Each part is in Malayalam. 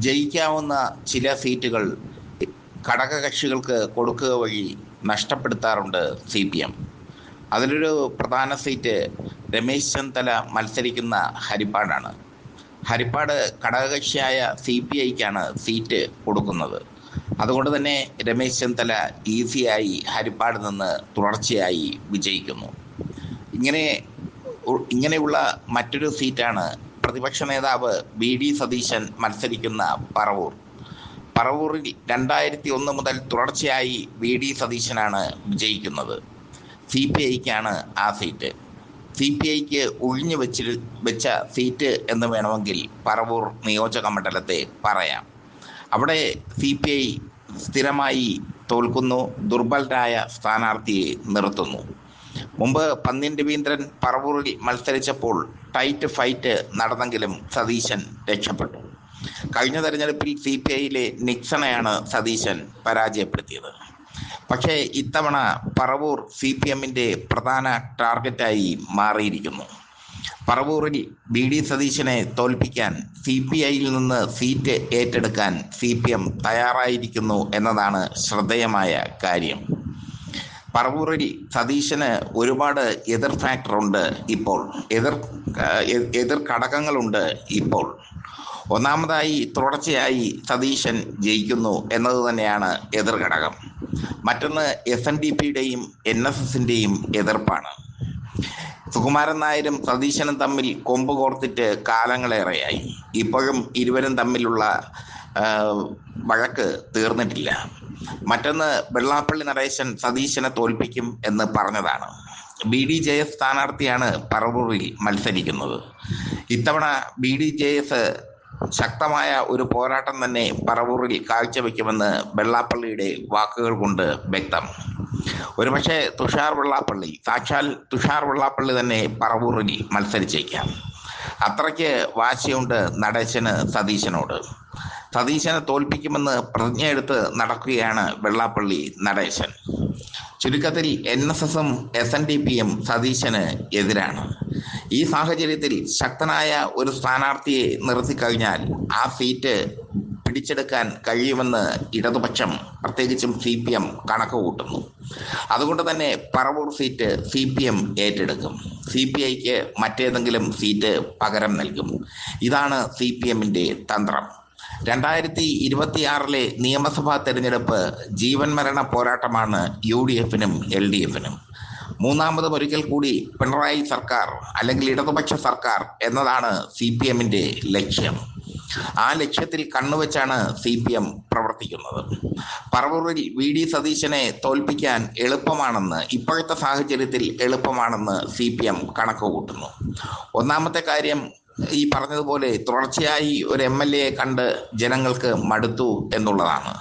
ജയിക്കാവുന്ന ചില സീറ്റുകൾ ഘടകകക്ഷികൾക്ക് കൊടുക്കുക വഴി നഷ്ടപ്പെടുത്താറുണ്ട് CPM. അതിലൊരു പ്രധാന സീറ്റ് രമേശ് ചെന്നിത്തല മത്സരിക്കുന്ന ഹരിപ്പാടാണ്. ഹരിപ്പാട് ഘടകകക്ഷിയായ CPIക്കാണ് സീറ്റ് കൊടുക്കുന്നത്. അതുകൊണ്ട് തന്നെ രമേശ് ചെന്നിത്തല ഈസിയായി ഹരിപ്പാട് നിന്ന് തുടർച്ചയായി വിജയിക്കുന്നു. ഇങ്ങനെയുള്ള മറ്റൊരു സീറ്റാണ് പ്രതിപക്ഷ നേതാവ് VD സതീശൻ മത്സരിക്കുന്ന പറവൂറിൽ 2001 മുതൽ തുടർച്ചയായി VD സതീശനാണ് വിജയിക്കുന്നത്. CPIക്കാണ് ആ സീറ്റ്. CPIക്ക് ഒഴിഞ്ഞു വെച്ച സീറ്റ് എന്ന് വേണമെങ്കിൽ പറവൂർ നിയോജക മണ്ഡലത്തെ പറയാം. അവിടെ CPI സ്ഥിരമായി തോൽക്കുന്നു, ദുർബലരായ സ്ഥാനാർത്ഥിയെ നിർത്തുന്നു. മുമ്പ് പന്ന്യൻ രവീന്ദ്രൻ പറവൂരിൽ മത്സരിച്ചപ്പോൾ ടൈറ്റ് ഫൈറ്റ് നടന്നെങ്കിലും സതീശൻ രക്ഷപ്പെട്ടു. കഴിഞ്ഞ തെരഞ്ഞെടുപ്പിൽ CPIയിലെ നിക്സണെയാണ് സതീശൻ പരാജയപ്പെടുത്തിയത്. പക്ഷേ ഇത്തവണ പറവൂർ CPMന്റെ പ്രധാന ടാർഗറ്റായി മാറിയിരിക്കുന്നു. പറവൂരിൽ VD സതീശനെ തോൽപ്പിക്കാൻ CPIയിൽ നിന്ന് സീറ്റ് ഏറ്റെടുക്കാൻ CPM തയ്യാറായിരിക്കുന്നു എന്നതാണ് ശ്രദ്ധേയമായ കാര്യം. പറവൂരിൽ സതീശന് ഒരുപാട് എതിർ ഫാക്ടറുണ്ട് ഇപ്പോൾ, എതിർ ഘടകങ്ങളുണ്ട് ഇപ്പോൾ. ഒന്നാമതായി തുടർച്ചയായി സതീശൻ ജയിക്കുന്നു എന്നത് തന്നെയാണ് എതിർ ഘടകം. മറ്റൊന്ന് SNDPയുടെയും NSSന്റെയും എതിർപ്പാണ്. സുകുമാരൻ നായരും സതീശനും തമ്മിൽ കൊമ്പ് കോർത്തിട്ട് കാലങ്ങളേറെയായി. ഇപ്പോഴും ഇരുവരും തമ്മിലുള്ള വഴക്ക് തീർന്നിട്ടില്ല. മറ്റൊന്ന് വെള്ളാപ്പള്ളി നടേശൻ സതീശനെ തോൽപ്പിക്കും എന്ന് പറഞ്ഞതാണ്. BDJS സ്ഥാനാർത്ഥിയാണ് പറവൂരിൽ മത്സരിക്കുന്നത്. ഇത്തവണ BDJS ശക്തമായ ഒരു പോരാട്ടം തന്നെ പറവൂരിൽ കാഴ്ചവെക്കുമെന്ന് വെള്ളാപ്പള്ളിയുടെ വാക്കുകൾ കൊണ്ട് വ്യക്തം. ഒരുപക്ഷെ സാക്ഷാൽ തുഷാർ വെള്ളാപ്പള്ളി തന്നെ പറവൂരിൽ മത്സരിച്ചേക്കാം. അത്രയ്ക്ക് വാശിയുണ്ട് നടേശന് സതീശനോട്. സതീശനെ തോൽപ്പിക്കുമെന്ന് പ്രതിജ്ഞയെടുത്ത് നടക്കുകയാണ് വെള്ളാപ്പള്ളി നടേശൻ. ചുരുക്കത്തിൽ NSSും SNDPയും സതീശന് എതിരാണ്. ഈ സാഹചര്യത്തിൽ ശക്തനായ ഒരു സ്ഥാനാർത്ഥിയെ നിർത്തിക്കഴിഞ്ഞാൽ ആ സീറ്റ് പിടിച്ചെടുക്കാൻ കഴിയുമെന്ന് ഇടതുപക്ഷം, പ്രത്യേകിച്ചും CPM കണക്ക് കൂട്ടുന്നു. അതുകൊണ്ട് തന്നെ പറവൂർ സീറ്റ് CPM ഏറ്റെടുക്കും. CPIക്ക് മറ്റേതെങ്കിലും സീറ്റ് പകരം നൽകും. ഇതാണ് CPMന്റെ തന്ത്രം. 2026 നിയമസഭാ തെരഞ്ഞെടുപ്പ് ജീവൻ മരണ പോരാട്ടമാണ് UDFനും LDFനും. മൂന്നാമതും ഒരിക്കൽ കൂടി പിണറായി സർക്കാർ അല്ലെങ്കിൽ ഇടതുപക്ഷ സർക്കാർ എന്നതാണ് CPMന്റെ ലക്ഷ്യം. ആ ലക്ഷ്യത്തിൽ കണ്ണുവെച്ചാണ് CPM പ്രവർത്തിക്കുന്നത്. പറവൂരിൽ VD സതീശനെ തോൽപ്പിക്കാൻ ഇപ്പോഴത്തെ സാഹചര്യത്തിൽ എളുപ്പമാണെന്ന് CPM കണക്ക് കൂട്ടുന്നു. ഒന്നാമത്തെ കാര്യം, ഈ പറഞ്ഞതുപോലെ തുടർച്ചയായി ഒരു MLA കണ്ട് ജനങ്ങൾക്ക് മടുത്തു എന്നുള്ളതാണ്.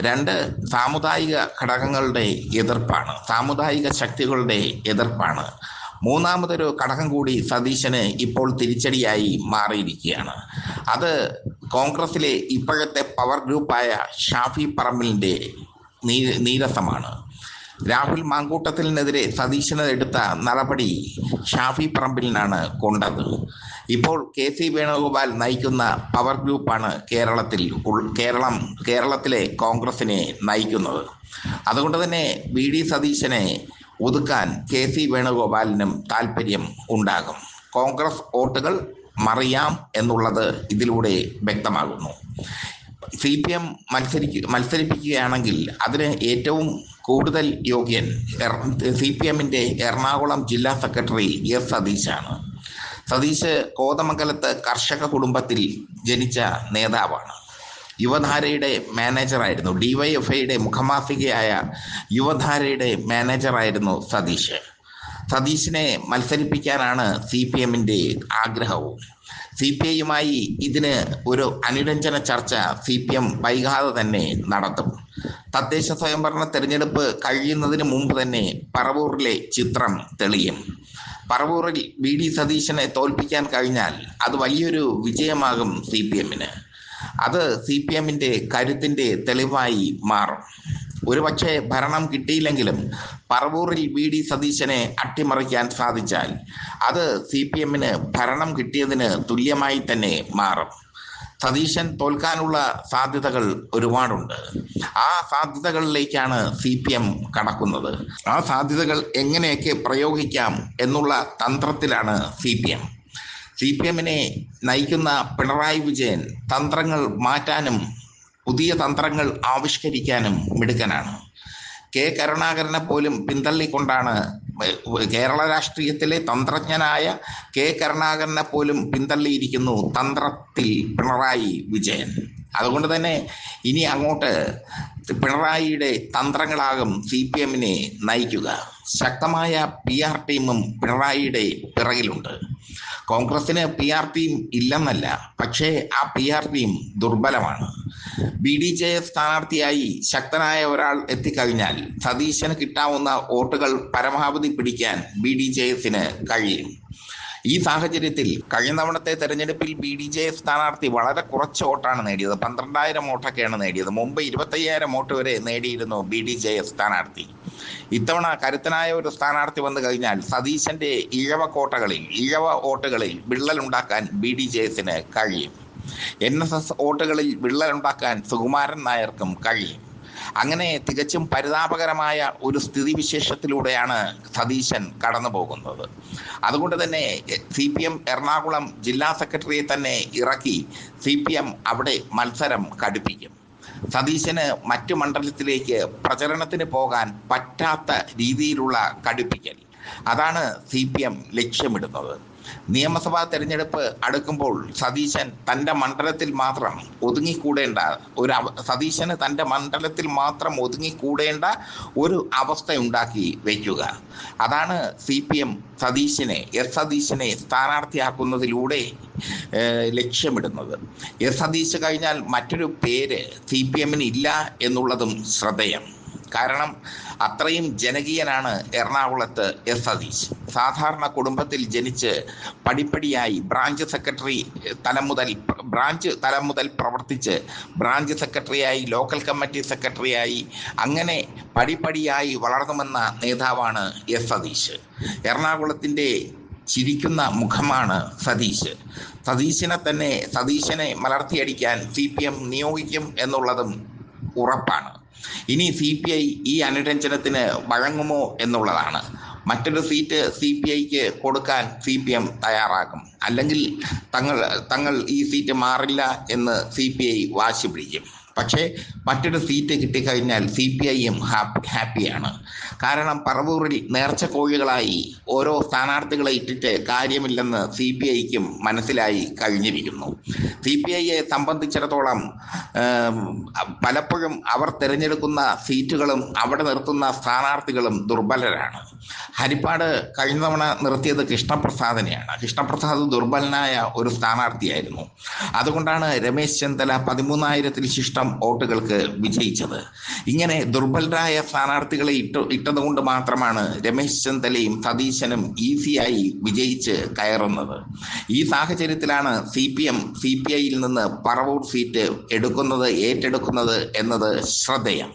2, സാമുദായിക ഘടകങ്ങളുടെ എതിർപ്പാണ്, സാമുദായിക ശക്തികളുടെ എതിർപ്പാണ്. മൂന്നാമതൊരു ഘടകം കൂടി സതീശന് ഇപ്പോൾ തിരിച്ചടിയായി മാറിയിരിക്കുകയാണ്. അത് കോൺഗ്രസിലെ ഇപ്പോഴത്തെ പവർ ഗ്രൂപ്പായ ഷാഫി പറമ്പിലിൻ്റെ നീരസമാണ്. രാഹുൽ മാങ്കൂട്ടത്തിനെതിരെ സതീശന് എടുത്ത നടപടി ഷാഫി പറമ്പിലിനാണ് കൊണ്ടത്. ഇപ്പോൾ KC വേണുഗോപാൽ നയിക്കുന്ന പവർ ഗ്രൂപ്പാണ് കേരളത്തിലെ കോൺഗ്രസിനെ നയിക്കുന്നത്. അതുകൊണ്ട് തന്നെ VD സതീശനെ ഒതുക്കാൻ KC വേണുഗോപാലിനും താല്പര്യം ഉണ്ടാകും. കോൺഗ്രസ് വോട്ടുകൾ മറിയാം എന്നുള്ളത് ഇതിലൂടെ വ്യക്തമാകുന്നു. CPM മത്സരിപ്പിക്കുകയാണെങ്കിൽ അതിന് ഏറ്റവും കൂടുതൽ യോഗ്യൻ CPMന്റെ എറണാകുളം ജില്ലാ സെക്രട്ടറി S സതീശാണ്. സതീശ് കോതമംഗലത്ത് കർഷക കുടുംബത്തിൽ ജനിച്ച നേതാവാണ്. യുവധാരയുടെ മാനേജറായിരുന്നു. DYFIയുടെ മുഖമാസികയായ യുവധാരയുടെ മാനേജറായിരുന്നു സതീശിനെ മത്സരിപ്പിക്കാനാണ് CPMന്റെ ആഗ്രഹവും. CPIയുമായി ഇതിന് ഒരു അനുരഞ്ജന ചർച്ച CPM വൈകാതെ തന്നെ നടത്തും. തദ്ദേശ സ്വയംഭരണ തെരഞ്ഞെടുപ്പ് കഴിയുന്നതിന് മുമ്പ് തന്നെ പറവൂരിലെ ചിത്രം തെളിയും. പറവൂരിൽ VD സതീശനെ തോൽപ്പിക്കാൻ കഴിഞ്ഞാൽ അത് വലിയൊരു വിജയമാകും CPMന്. അത് CPMന്റെ കരുത്തിന്റെ തെളിവായി മാറും. ഒരുപക്ഷെ ഭരണം കിട്ടിയില്ലെങ്കിലും പറവൂരിൽ VD സതീശനെ അട്ടിമറിക്കാൻ സാധിച്ചാൽ അത് CPMന് ഭരണം കിട്ടിയതിന് തുല്യമായി തന്നെ മാറും. സതീശൻ തോൽക്കാനുള്ള സാധ്യതകൾ ഒരുപാടുണ്ട്. ആ സാധ്യതകളിലേക്കാണ് CPM കടക്കുന്നത്. ആ സാധ്യതകൾ എങ്ങനെയൊക്കെ പ്രയോഗിക്കാം എന്നുള്ള തന്ത്രത്തിലാണ് CPMനെ നയിക്കുന്ന പിണറായി വിജയൻ തന്ത്രങ്ങൾ മാറ്റാനും പുതിയ തന്ത്രങ്ങൾ ആവിഷ്കരിക്കാനും മിടുക്കനാണ്. കരുണാകരനെ പോലും പിന്തള്ളിക്കൊണ്ടാണ് കേരള രാഷ്ട്രീയത്തിലെ തന്ത്രജ്ഞനായ കരുണാകരനെ പോലും പിന്തള്ളിയിരിക്കുന്നു തന്ത്രത്തിൽ പിണറായി വിജയൻ. അതുകൊണ്ട് തന്നെ ഇനി അങ്ങോട്ട് പിണറായിയുടെ തന്ത്രങ്ങളാകും CPMനെ നയിക്കുക. ശക്തമായ PR ടീമും പിണറായിയുടെ പിറകിലുണ്ട്. കോൺഗ്രസിന് PR ടീം ഇല്ലെന്നല്ല, പക്ഷേ ആ PR ടീം ദുർബലമാണ്. BDJS സ്ഥാനാർത്ഥിയായി ശക്തനായ ഒരാൾ എത്തിക്കഴിഞ്ഞാൽ സതീശന് കിട്ടാവുന്ന വോട്ടുകൾ പരമാവധി പിടിക്കാൻ BDJSന് കഴിയും. ഈ സാഹചര്യത്തിൽ കഴിഞ്ഞ തവണത്തെ തെരഞ്ഞെടുപ്പിൽ BDJS സ്ഥാനാർത്ഥി വളരെ കുറച്ച് വോട്ടാണ് നേടിയത്. 12,000 വോട്ടൊക്കെയാണ് നേടിയത്. മുമ്പ് 25,000 വോട്ട് വരെ നേടിയിരുന്നു BDJS സ്ഥാനാർത്ഥി. ഇത്തവണ കരുത്തനായ ഒരു സ്ഥാനാർത്ഥി വന്നു കഴിഞ്ഞാൽ സതീശന്റെ ഇഴവ വോട്ടുകളിൽ വിള്ളലുണ്ടാക്കാൻ BDJSന് കഴിയും. NSS വോട്ടുകളിൽ വിള്ളലുണ്ടാക്കാൻ സുകുമാരൻ നായർക്കും കഴിയും. അങ്ങനെ തികച്ചും പരിതാപകരമായ ഒരു സ്ഥിതിവിശേഷത്തിലൂടെയാണ് സതീശൻ കടന്നു പോകുന്നത്. അതുകൊണ്ട് തന്നെ CPM എറണാകുളം ജില്ലാ സെക്രട്ടറിയെ തന്നെ ഇറക്കി CPM അവിടെ മത്സരം കടുപ്പിക്കും. സതീശന് മറ്റു മണ്ഡലത്തിലേക്ക് പ്രചരണത്തിന് പോകാൻ പറ്റാത്ത രീതിയിലുള്ള കടുപ്പിക്കൽ, അതാണ് CPM ലക്ഷ്യമിടുന്നത്. നിയമസഭാ തെരഞ്ഞെടുപ്പ് അടുക്കുമ്പോൾ സതീശന് തൻ്റെ മണ്ഡലത്തിൽ മാത്രം ഒതുങ്ങിക്കൂടേണ്ട ഒരു അവസ്ഥ ഉണ്ടാക്കി വയ്ക്കുക. അതാണ് CPM സതീശനെ സ്ഥാനാർത്ഥിയാക്കുന്നതിലൂടെ ലക്ഷ്യമിടുന്നത്. സതീശ് കഴിഞ്ഞാൽ മറ്റൊരു പേര് CPMന് ഇല്ല എന്നുള്ളതും ശ്രദ്ധേയം. കാരണം അത്രയും ജനകീയനാണ് എറണാകുളത്ത് സതീശ്. സാധാരണ കുടുംബത്തിൽ ജനിച്ച് പടിപ്പടിയായി ബ്രാഞ്ച് തലം മുതൽ പ്രവർത്തിച്ച് ബ്രാഞ്ച് സെക്രട്ടറിയായി, ലോക്കൽ കമ്മിറ്റി സെക്രട്ടറിയായി, അങ്ങനെ പടിപ്പടിയായി വളർന്നു വന്ന നേതാവാണ് സതീശ്. എറണാകുളത്തിൻ്റെ ചിരിക്കുന്ന മുഖമാണ് സതീശ്. സതീശനെ മലർത്തിയടിക്കാൻ CPM നിയോഗിക്കും എന്നുള്ളതും ഉറപ്പാണ്. ഇനി CPI ഈ അനുരഞ്ജനത്തിന് വഴങ്ങുമോ എന്നുള്ളതാണ്. മറ്റൊരു സീറ്റ് CPIക്ക് കൊടുക്കാൻ CPM തയ്യാറാകും. അല്ലെങ്കിൽ തങ്ങൾ ഈ സീറ്റ് മാറില്ല എന്ന് CPI വാശി പിടിക്കും. പക്ഷേ മറ്റൊരു സീറ്റ് കിട്ടിക്കഴിഞ്ഞാൽ CPIയും ഹാപ്പിയാണ്. കാരണം പറവൂരിൽ നേർച്ച കോഴികളായി ഓരോ സ്ഥാനാർത്ഥികളെ ഇട്ടിട്ട് കാര്യമില്ലെന്ന് CPIക്കും മനസ്സിലായി കഴിഞ്ഞിരിക്കുന്നു. CPIയെ സംബന്ധിച്ചിടത്തോളം പലപ്പോഴും അവർ തിരഞ്ഞെടുക്കുന്ന സീറ്റുകളും അവിടെ നിർത്തുന്ന സ്ഥാനാർത്ഥികളും ദുർബലരാണ്. ഹരിപ്പാട് കഴിഞ്ഞ തവണ നിർത്തിയത് കൃഷ്ണപ്രസാദിനെയാണ്. കൃഷ്ണപ്രസാദ് ദുർബലനായ ഒരു സ്ഥാനാർത്ഥിയായിരുന്നു. അതുകൊണ്ടാണ് രമേശ് ചെന്നിത്തല 13,000-ൽ ശിഷ്ടം വോട്ടുകൾക്ക് വിജയിച്ചത്. ഇങ്ങനെ ദുർബലരായ സ്ഥാനാർത്ഥികളെ ഇട്ടതുകൊണ്ട് മാത്രമാണ് രമേശ് ചെന്നിത്തലയും സതീശനും ഈസിയായി വിജയിച്ച് കയറുന്നത്. ഈ സാഹചര്യത്തിലാണ് CPM CPIയിൽ നിന്ന് പറവൂർ സീറ്റ് ഏറ്റെടുക്കുന്നത് എന്നത് ശ്രദ്ധേയം.